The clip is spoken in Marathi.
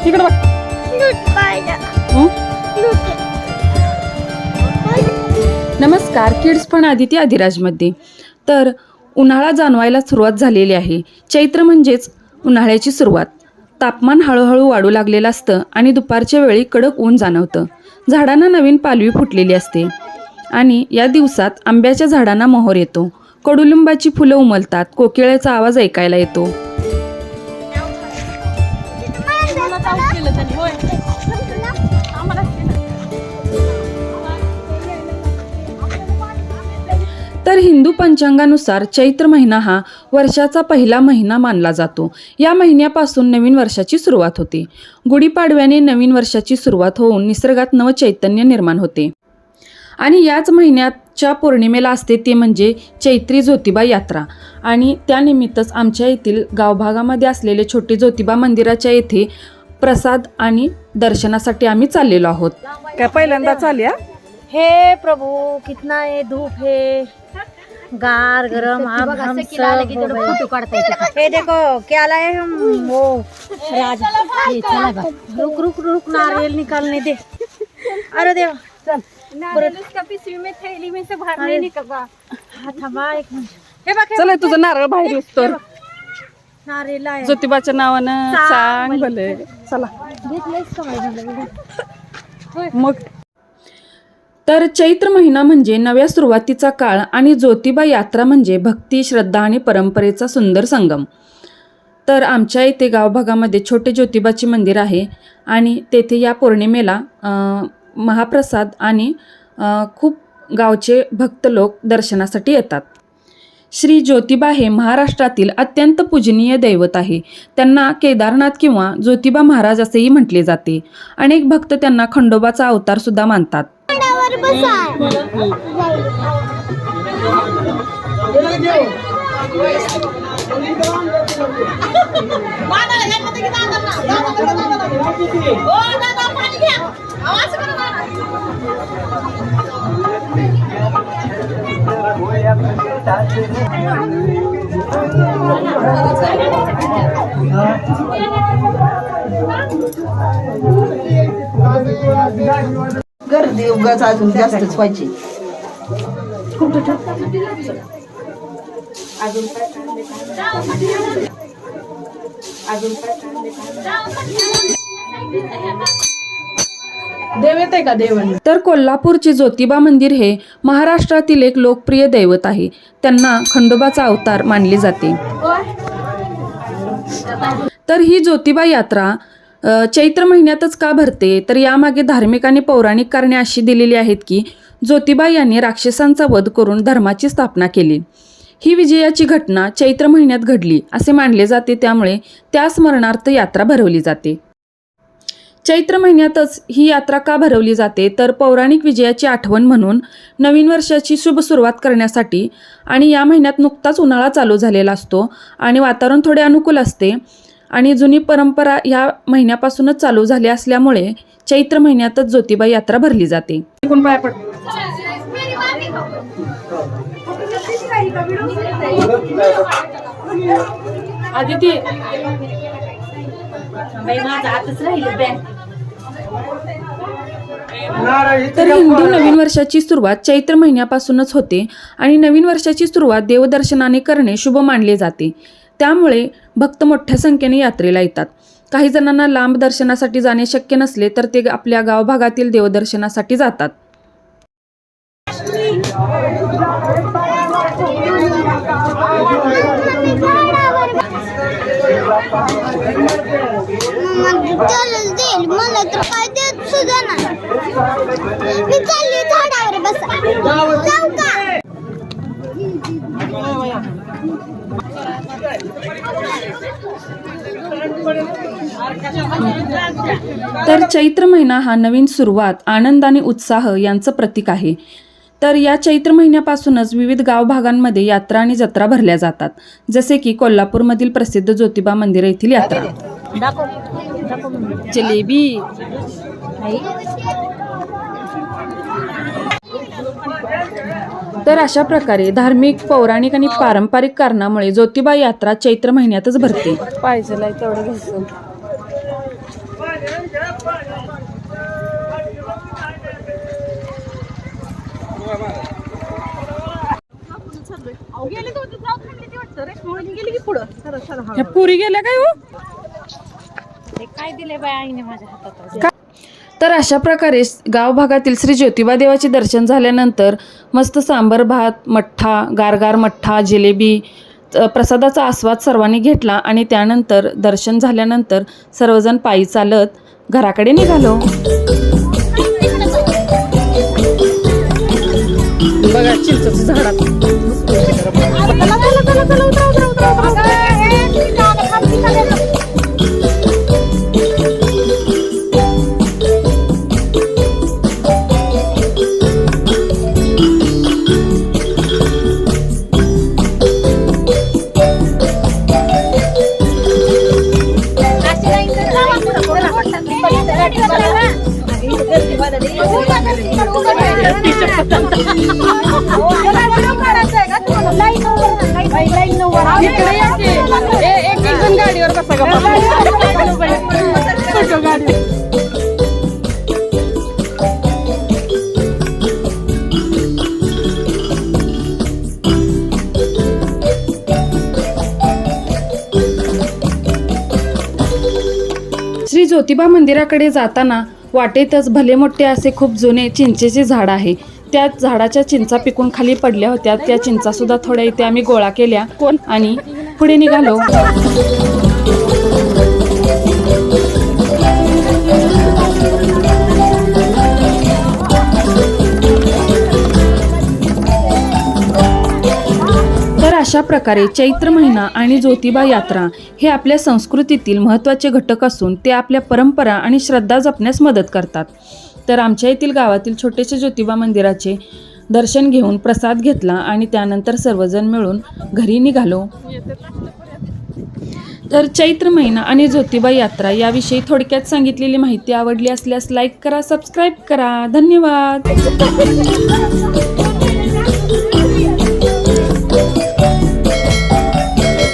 इकडे बघ. नमस्कार, किड्स फन आदिती आदिराजमध्ये. तर उन्हाळा जाणवायला सुरुवात झालेली आहे. चैत्र म्हणजेच उन्हाळ्याची सुरुवात. तापमान हळूहळू वाढू लागलेलं असतं आणि दुपारच्या वेळी कडक ऊन जाणवतं. झाडांना नवीन पालवी फुटलेली असते आणि या दिवसात आंब्याच्या झाडांना मोहर येतो. कडुलिंबाची फुलं उमलतात. कोकिळेचा आवाज ऐकायला येतो. तर हिंदू पंचांगानुसार चैत्र महिना हा वर्षाचा पहिला महिना मानला जातो. या महिन्यापासून नवीन वर्षाची सुरुवात होते. गुढीपाडव्याने नवीन वर्षाची सुरुवात होऊन निसर्गात नवचैतन्य निर्माण होते आणि याच महिन्याच्या पौर्णिमेला असते ते म्हणजे चैत्री ज्योतिबा यात्रा. आणि त्यानिमित्तच आमच्या येथील गावभागामध्ये असलेले छोटे ज्योतिबा मंदिराच्या येथे प्रसाद आणि दर्शनासाठी आम्ही चाललेलो आहोत. क्या पहिल्यांदा चालया? हे प्रभु कितना है धूप है गार गरम अब हम सब फोटो काटते हैं। ये देखो क्या लाए हम वो राज ये चला बा रुक रुक रुक नारियल निकालने दे। अरे देवा चल नारियल उसका पिशवी में थैली में से बाहर नहीं निकलवा। हां थांबा एक मिनिट। हे बघ चला तुझं नारळ बाहेर तर नारियल आहे ज्योतिबाच्या नावानं सांग भले. चला घेतलेस का मग. तर चैत्र महिना म्हणजे नव्या सुरुवातीचा काळ आणि ज्योतिबा यात्रा म्हणजे भक्ती, श्रद्धा आणि परंपरेचा सुंदर संगम. तर आमच्या इथे गावभागामध्ये छोटे ज्योतिबाचे मंदिर आहे आणि तेथे या पौर्णिमेला महाप्रसाद आणि खूप गावचे भक्त लोक दर्शनासाठी येतात. श्री ज्योतिबा हे महाराष्ट्रातील अत्यंत पूजनीय दैवत आहे. त्यांना केदारनाथ किंवा ज्योतिबा महाराज असेही म्हटले जाते. अनेक भक्त त्यांना खंडोबाचा अवतार सुद्धा मानतात. गर्दी उगाच अजून जास्तच व्हायची. देव येते का देवन. तर कोल्हापूरचे ज्योतिबा मंदिर हे महाराष्ट्रातील एक लोकप्रिय दैवत आहे. त्यांना खंडोबाचा अवतार मानले जाते. तर ही ज्योतिबा यात्रा चैत्र महिन्यातच का भरते तर यामागे धार्मिक आणि पौराणिक कारणे अशी दिलेली आहेत की ज्योतिबा यांनी राक्षसांचा वध करून धर्माची स्थापना केली. ही विजयाची घटना चैत्र महिन्यात घडली असे मानले जाते. त्यामुळे त्या स्मरणार्थ यात्रा भरवली जाते. चैत्र महिन्यातच ही यात्रा का भरवली जाते तर पौराणिक विजयाची आठवण म्हणून, नवीन वर्षाची शुभ सुरुवात करण्यासाठी आणि या महिन्यात नुकताच उन्हाळा चालू झालेला असतो आणि वातावरण थोडे अनुकूल असते आणि जुनी परंपरा ह्या महिन्यापासूनच चालू झाली असल्यामुळे चैत्र महिन्यातच ज्योतिबा यात्रा भरली जाते. आदिती तर हिंदू नवीन वर्षाची सुरुवात चैत्र महिन्यापासूनच होते आणि नवीन वर्षाची सुरुवात देवदर्शनाने करणे शुभ मानले जाते. त्यामुळे भक्त मोठ्या संख्येने यात्रेला येतात. काही जणांना लांब दर्शनासाठी जाणे शक्य नसले तर ते आपल्या गावभागातील देवदर्शनासाठी जातात. तर चैत्र महिना हा नवीन सुरुवात, आनंद आणि उत्साह यांचं प्रतीक आहे. तर या चैत्र महिन्यापासूनच विविध गावभागांमध्ये यात्रा आणि जत्रा भरल्या जातात. जसे की कोल्हापूरमधील प्रसिद्ध ज्योतिबा मंदिर येथील यात्रा. जलेबी तर अशा प्रकारे धार्मिक, पौराणिक आणि पारंपरिक कारणामुळे ज्योतिबा यात्रा चैत्र महिन्यातच भरते. पाहिजे तेवढं घ्यायचं. ह्या पुरी गेल्या काय हो? काय दिले बाय आईने माझ्या हातात? तर अशा प्रकारे गावभागातील श्री ज्योतिबा देवाचे दर्शन झाल्यानंतर मस्त सांबर भात, मठ्ठा, गारगार मठ्ठा, जिलेबी, प्रसादाचा आस्वाद सर्वांनी घेतला आणि त्यानंतर दर्शन झाल्यानंतर सर्वजण पायी चालत घराकडे निघालो. बघा चिंचेच्या झाडात गाडीवर बसा गाडी. श्री ज्योतिबा मंदिराकडे जाताना वाटेतच भले मोठे असे खूप जुने चिंचेचे झाड आहे. त्या झाडाच्या चिंचा पिकून खाली पडल्या होत्या. त्या चिंचा सुद्धा थोड्या इथे आम्ही गोळा केल्या आणि पुढे निघालो. तर अशा प्रकारे चैत्र महिना आणि ज्योतिबा यात्रा हे आपल्या संस्कृतीतील महत्त्वाचे घटक असून ते आपल्या परंपरा आणि श्रद्धा जपण्यास मदत करतात. तर आमच्या येथील गावातील छोटेसे ज्योतिबा मंदिराचे दर्शन घेऊन प्रसाद घेतला आणि त्यानंतर सर्वजण मिळून घरी निघालो. तर चैत्र महिना आणि ज्योतिबा यात्रा याविषयी थोडक्यात सांगितलेली माहिती आवडली असल्यास लाईक करा, सबस्क्राईब करा. धन्यवाद.